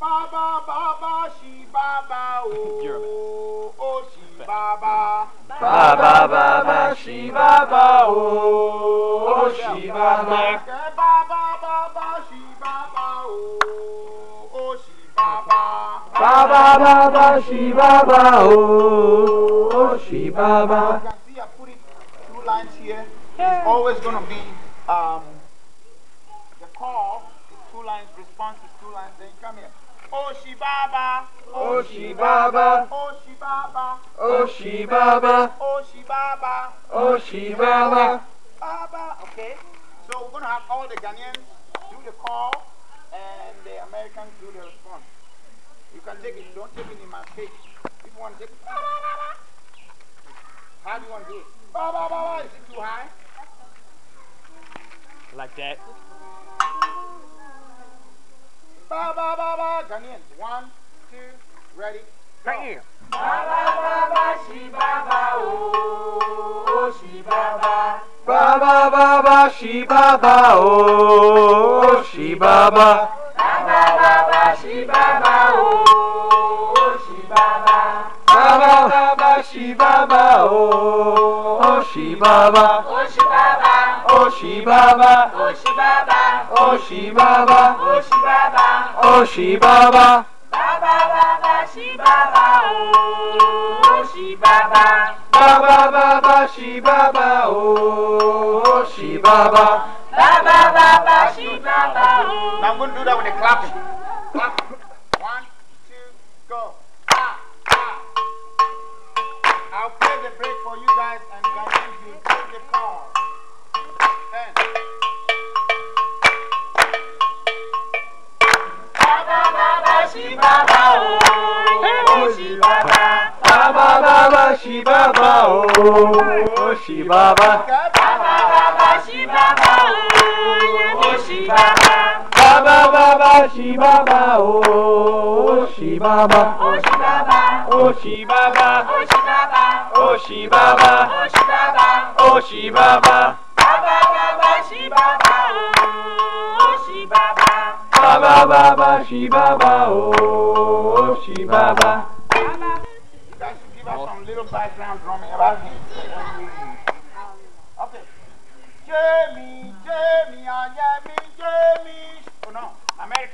Baba, Baba, she Baba, oh, oh, she Baba. Baba, Baba, she Baba, oh, she Baba. Baba, Baba, she Baba, oh, oh, she Baba. Baba, Baba, she Baba, oh, she Baba. You can see I put it two lines here. It's always going to be the call is two lines, response is two lines. Then you come here. Oh, she Baba. Oh, she Baba. Oh, she Baba. Oh, she Baba. Oh, she Baba. Oh, she Baba. Baba. Okay. So we're going to have all the Ghanaians do the call and the Americans do the response. You can take it. Don't take it in my face. If you want to take it. How do you want to do it? Baba, Baba. Is it too high? Like that. Baba, Baba. Ghanaians. 1, 2, ready. Go. Right here. Baba, Baba, she Baba, oh, she Baba. Baba, Baba, she Baba, oh, she Baba. Baba, Baba, she Baba, oh, she Baba. Baba, Baba, she Baba, oh, she Baba. Oh, she Baba. Oh, she Baba. Oh, she Baba. Oh, she Baba. Oh, she Baba. Oh, she Baba. Baba, Baba, she Baba, oh, she Baba. Baba, Baba, she Baba, oh, she Baba. Baba, Baba, she Baba, oh. Now I'm going to do that with the clapping. Clap. 1, 2, go. Ah, ah. I'll play the break for you guys and Ghanaians will take the call. And Baba, Baba, she Baba, oh, she Baba. Baba, Baba, she Baba, oh, she Baba. Baba, Baba, she Baba, oh, she Baba. Baba, Baba, she Baba, oh, she Baba. Oh, she Baba. Oh, she Baba. Oh, she Baba. Oh, she Baba. Oh, she Baba. Baba, Baba, she Baba, oh, she Baba. Baba, Baba, she Baba, oh, she Baba. you guys should give us some little background drumming about him. Okay. Jamie, Jamie, Jamie, Jamie. Oh no, American.